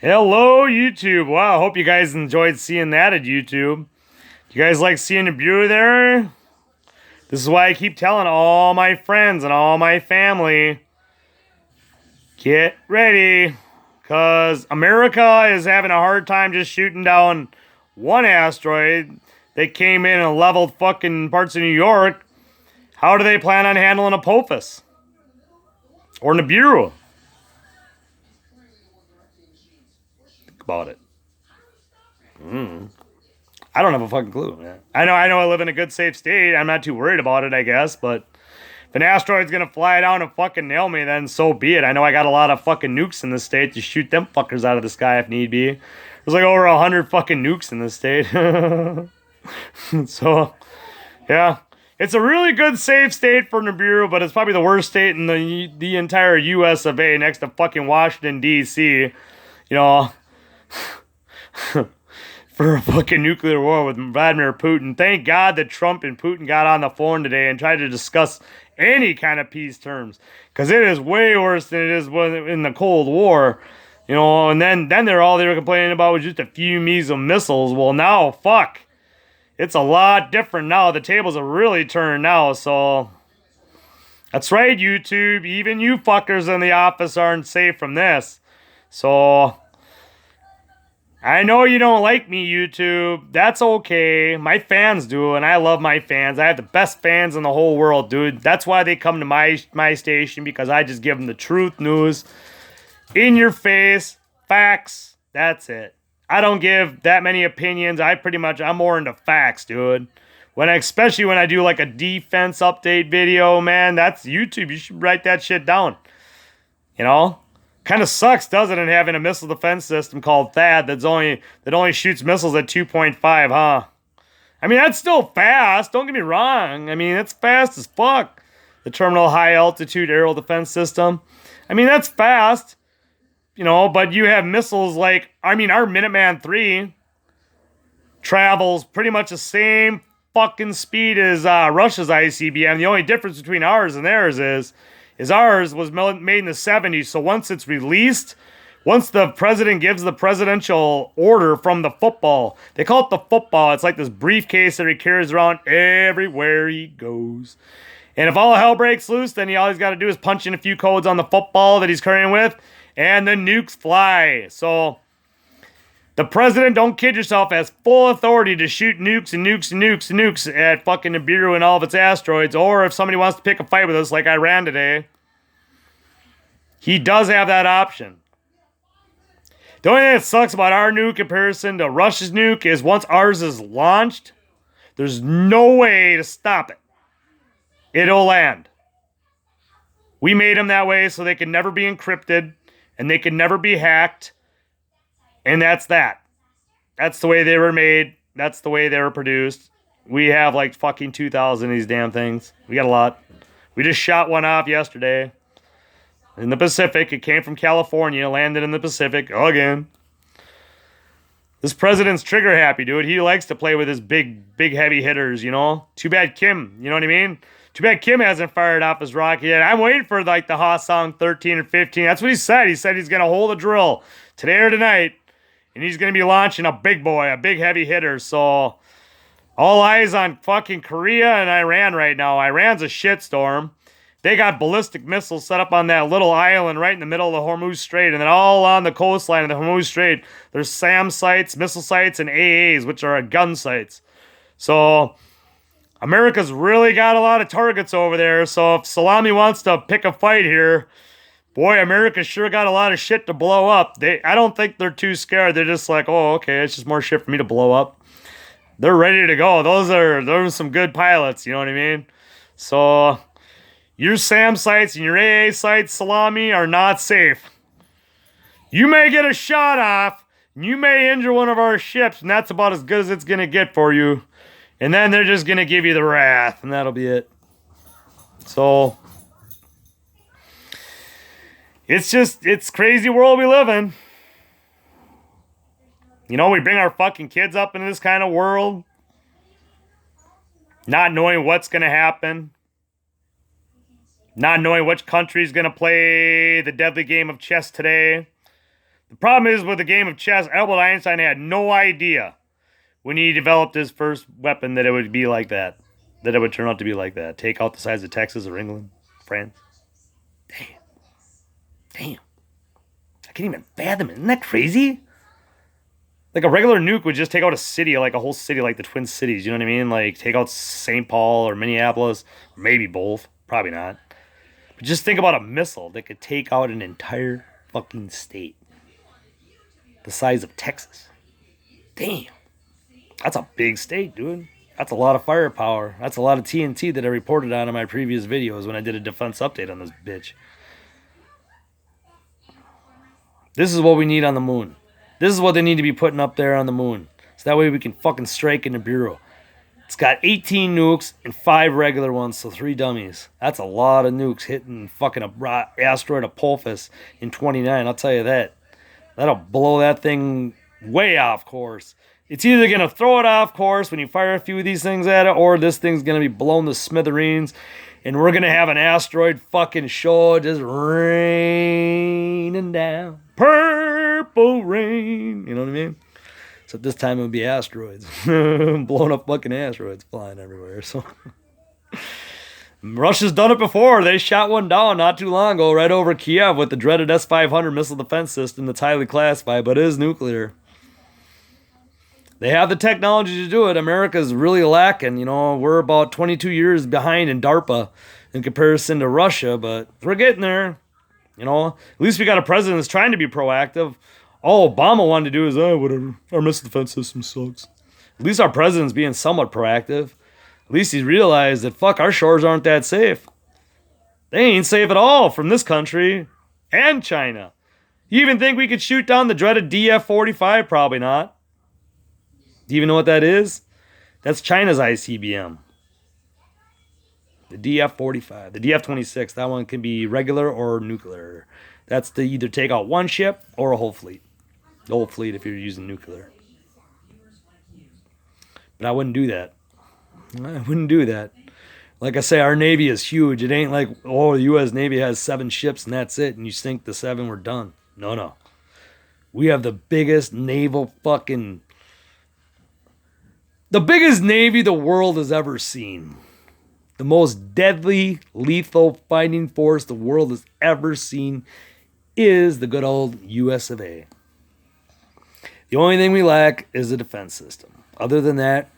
Hello, YouTube. Wow, I hope you guys enjoyed seeing that at YouTube. You guys like seeing the view there? This is why I keep telling all my friends and all my family, get ready. Because America is having a hard time just shooting down one asteroid. They came in and leveled fucking parts of New York. How do they plan on handling Apophis? Or Nibiru? Think about it. I don't have a fucking clue, man. I know I live in a good, safe state. I'm not too worried about it, I guess, but if an asteroid's gonna fly down and fucking nail me, then so be it. I know I got a lot of fucking nukes in the state to shoot them fuckers out of the sky if need be. There's like over 100 fucking nukes in the state. So, yeah. It's a really good, safe state for Nibiru, but it's probably the worst state in the entire US of A next to fucking Washington, D.C. You know, for a fucking nuclear war with Vladimir Putin. Thank God that Trump and Putin got on the phone today and tried to discuss any kind of peace terms, because it is way worse than it is in the Cold War. And then all they were complaining about was just a few measles missiles. Well, now, fuck. It's a lot different now. The tables are really turned now, so... That's right, YouTube. Even you fuckers in the office aren't safe from this. So... I know you don't like me, YouTube. That's okay. My fans do, and I love my fans. I have the best fans in the whole world, dude. That's why they come to my station, because I just give them the truth news. In your face. Facts. That's it. I don't give that many opinions. I'm more into facts, dude. Especially when I do like a defense update video, man, that's YouTube. You should write that shit down. Kind of sucks, doesn't it, having a missile defense system called THAAD that only shoots missiles at 2.5, huh? I mean, that's still fast. Don't get me wrong. I mean, it's fast as fuck. The Terminal High Altitude Aerial Defense System. I mean, that's fast. But you have missiles like, our Minuteman III travels pretty much the same fucking speed as Russia's ICBM. The only difference between ours and theirs is ours was made in the 70s. So once it's released, once the president gives the presidential order from the football, they call it the football. It's like this briefcase that he carries around everywhere he goes. And if all hell breaks loose, then all he's got to do is punch in a few codes on the football that he's carrying with, and the nukes fly. So the president, don't kid yourself, has full authority to shoot nukes and nukes and nukes and nukes at fucking Nibiru and all of its asteroids. Or if somebody wants to pick a fight with us like Iran today, he does have that option. The only thing that sucks about our nuke in comparison to Russia's nuke is once ours is launched, there's no way to stop it. It'll land. We made them that way so they can never be encrypted and they can never be hacked. And that's that. That's the way they were made. That's the way they were produced. We have like fucking 2,000 of these damn things. We got a lot. We just shot one off yesterday. In the Pacific. It came from California. Landed in the Pacific. Again. This president's trigger happy, dude. He likes to play with his big heavy hitters, Too bad Kim, you know what I mean? Too bad Kim hasn't fired off his rocket yet. I'm waiting for like the Hwasong 13 or 15. That's what he said. He said he's going to hold a drill today or tonight. And he's going to be launching a big boy, a big heavy hitter. So all eyes on fucking Korea and Iran right now. Iran's a shitstorm. They got ballistic missiles set up on that little island right in the middle of the Hormuz Strait. And then all on the coastline of the Hormuz Strait, there's SAM sites, missile sites, and AAs, which are gun sites. So America's really got a lot of targets over there. So if Salami wants to pick a fight here, boy, America sure got a lot of shit to blow up. I don't think they're too scared. They're just like, oh, okay, it's just more shit for me to blow up. They're ready to go. Those are some good pilots, you know what I mean? So your SAM sites and your AA sites, Salami, are not safe. You may get a shot off, and you may injure one of our ships, and that's about as good as it's going to get for you. And then they're just going to give you the wrath, and that'll be it. So it's crazy world we live in. We bring our fucking kids up into this kind of world, not knowing what's going to happen, not knowing which country's going to play the deadly game of chess today. The problem is with the game of chess, Albert Einstein had no idea when he developed his first weapon that it would be like that. That it would turn out to be like that. Take out the size of Texas or England, France. Damn. I can't even fathom it. Isn't that crazy? Like a regular nuke would just take out a city, like a whole city, like the Twin Cities. You know what I mean? Like take out St. Paul or Minneapolis, or maybe both. Probably not. But just think about a missile that could take out an entire fucking state, the size of Texas. Damn, that's a big state, dude. That's a lot of firepower. That's a lot of TNT that I reported on in my previous videos when I did a defense update on this bitch. This is what we need on the moon. This is what they need to be putting up there on the moon. So that way we can fucking strike in the Bureau. It's got 18 nukes and 5 regular ones, so 3 dummies. That's a lot of nukes hitting fucking a asteroid Apophis in 29, I'll tell you that. That'll blow that thing way off course. It's either going to throw it off course when you fire a few of these things at it, or this thing's going to be blown to smithereens, and we're going to have an asteroid fucking show just raining down. Purple rain. You know what I mean? So this time it would be asteroids. Blowing up fucking asteroids flying everywhere. So Russia's done it before. They shot one down not too long ago right over Kiev with the dreaded S-500 missile defense system that's highly classified, but it is nuclear. They have the technology to do it. America's really lacking. You know, we're about 22 years behind in DARPA in comparison to Russia, but we're getting there. You know, at least we got a president that's trying to be proactive. All Obama wanted to do is, whatever, our missile defense system sucks. At least our president's being somewhat proactive. At least he's realized that, fuck, our shores aren't that safe. They ain't safe at all from this country and China. You even think we could shoot down the dreaded DF-45? Probably not. Do you even know what that is? That's China's ICBM. The DF-45. The DF-26, that one can be regular or nuclear. That's to either take out one ship or a whole fleet. The whole fleet if you're using nuclear. But I wouldn't do that. I wouldn't do that. Like I say, our Navy is huge. It ain't like, oh, the U.S. Navy has 7 ships and that's it. And you sink the 7, we're done. No. We have the biggest naval fucking... The biggest Navy the world has ever seen. The most deadly, lethal fighting force the world has ever seen is the good old US of A. The only thing we lack is a defense system. Other than that,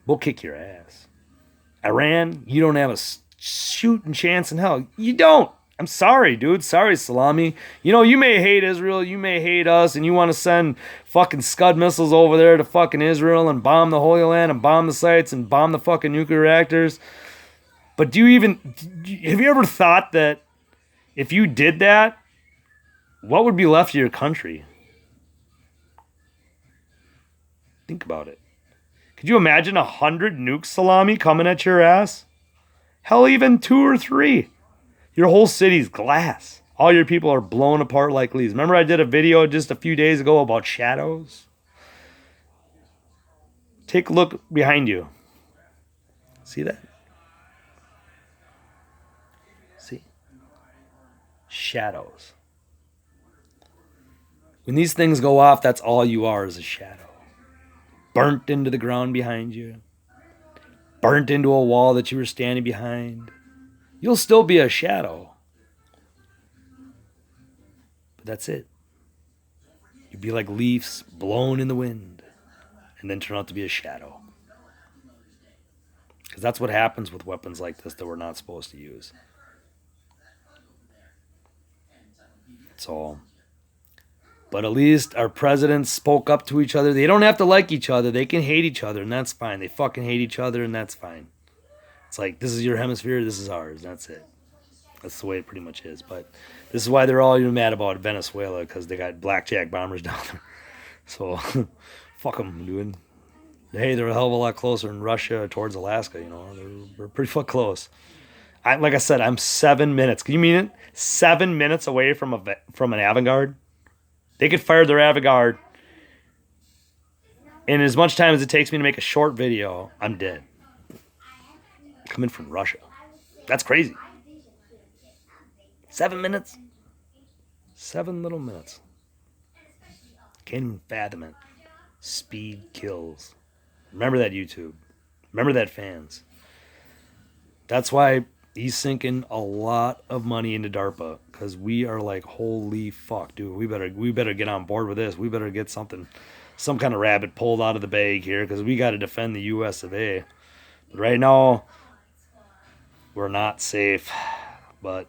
we'll kick your ass. Iran, you don't have a shooting chance in hell. You don't. I'm sorry, dude. Sorry, Salami. You know, you may hate Israel, you may hate us, and you want to send fucking Scud missiles over there to fucking Israel and bomb the Holy Land and bomb the sites and bomb the fucking nuclear reactors. But have you ever thought that if you did that, what would be left of your country? Think about it. Could you imagine 100 nukes, Salami, coming at your ass? Hell, even 2 or 3. Your whole city's glass. All your people are blown apart like leaves. Remember I did a video just a few days ago about shadows? Take a look behind you. See that? See? Shadows. When these things go off, that's all you are is a shadow. Burnt into the ground behind you. Burnt into a wall that you were standing behind. You'll still be a shadow. But that's it. You'd be like leaves blown in the wind and then turn out to be a shadow. Because that's what happens with weapons like this that we're not supposed to use. So, but at least our presidents spoke up to each other. They don't have to like each other. They can hate each other, and that's fine. They fucking hate each other, and that's fine. It's like, this is your hemisphere, this is ours. That's it. That's the way it pretty much is. But this is why they're all even mad about Venezuela, because they got blackjack bombers down there. So, fuck them, dude. Hey, they're a hell of a lot closer in Russia towards Alaska, you know. They're pretty fuck close. Like I said, I'm 7 minutes. Can you mean it? 7 minutes away from an avant-garde. They could fire their avant-garde. In as much time as it takes me to make a short video, I'm dead. Coming from Russia. That's crazy. 7 minutes. 7 little minutes. Can't even fathom it. Speed kills. Remember that, YouTube. Remember that, fans. That's why he's sinking a lot of money into DARPA, because we are like, holy fuck, dude. We better get on board with this. We better get some kind of rabbit pulled out of the bag here, because we got to defend the U.S. of A. But right now, we're not safe. But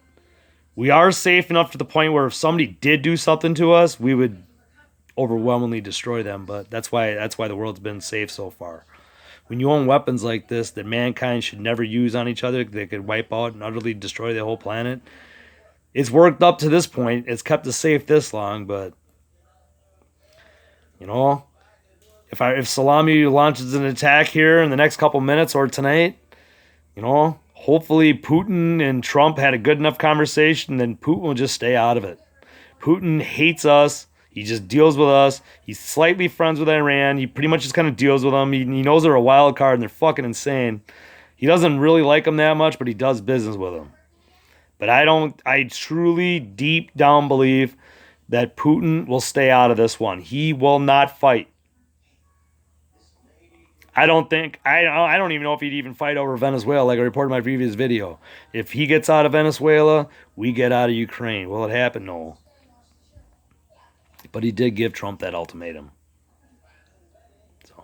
we are safe enough to the point where if somebody did do something to us, we would overwhelmingly destroy them. But that's why the world's been safe so far. When you own weapons like this that mankind should never use on each other, they could wipe out and utterly destroy the whole planet. It's worked up to this point. It's kept us safe this long, but you know, if Salami launches an attack here in the next couple minutes or tonight, you know, hopefully Putin and Trump had a good enough conversation, then Putin will just stay out of it. Putin hates us. He just deals with us. He's slightly friends with Iran. He pretty much just kind of deals with them. He knows they're a wild card and they're fucking insane. He doesn't really like them that much, but he does business with them. But I truly deep down believe that Putin will stay out of this one. He will not fight. I don't even know if he'd even fight over Venezuela, like I reported in my previous video. If he gets out of Venezuela, we get out of Ukraine. Will it happen? No. But he did give Trump that ultimatum. So.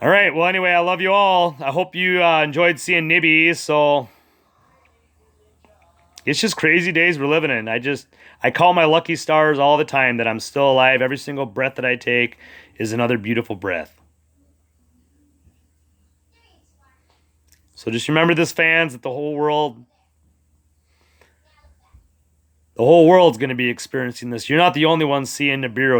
All right. Well, anyway, I love you all. I hope you enjoyed seeing Nibby. So it's just crazy days we're living in. I call my lucky stars all the time that I'm still alive. Every single breath that I take is another beautiful breath. So just remember this, fans, that the whole world's going to be experiencing this. You're not the only one seeing Nibiru.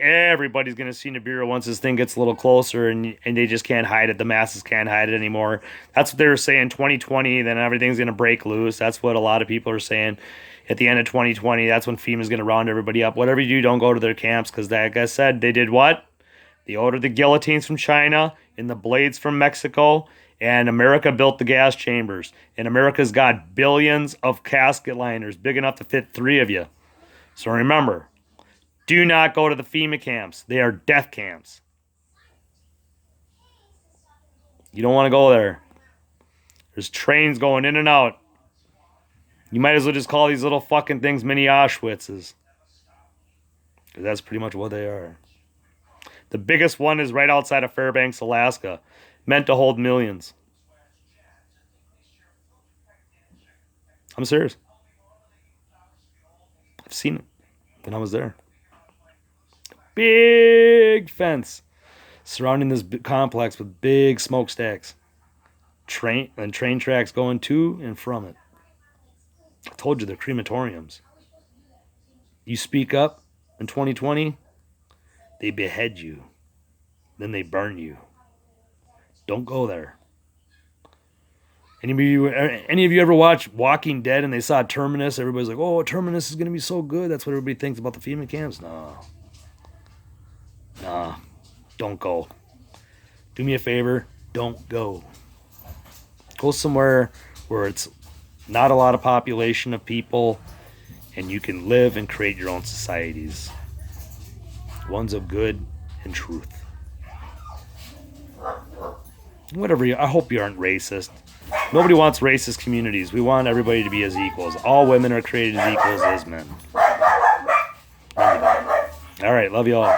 Everybody's going to see Nibiru once this thing gets a little closer, and they just can't hide it. The masses can't hide it anymore. That's what they were saying, 2020, then everything's going to break loose. That's what a lot of people are saying. At the end of 2020, that's when FEMA's going to round everybody up. Whatever you do, don't go to their camps, because like I said, they did what? They ordered the guillotines from China and the blades from Mexico, and America built the gas chambers. And America's got billions of casket liners, big enough to fit 3 of you. So remember, do not go to the FEMA camps. They are death camps. You don't want to go there. There's trains going in and out. You might as well just call these little fucking things mini Auschwitzes. Because that's pretty much what they are. The biggest one is right outside of Fairbanks, Alaska. Meant to hold millions. I'm serious. I've seen it when I was there. Big fence surrounding this complex with big smokestacks. Train tracks going to and from it. I told you they're crematoriums. You speak up in 2020, they behead you. Then they burn you. Don't go there. Any of you ever watch Walking Dead and they saw Terminus? Everybody's like, oh, Terminus is going to be so good. That's what everybody thinks about the FEMA camps. Nah. Don't go. Do me a favor. Don't go. Go somewhere where it's not a lot of population of people and you can live and create your own societies. Ones of good and truth. I hope you aren't racist. Nobody wants racist communities. We want everybody to be as equals. All women are created as equals as men. Remember that. All right, love you all.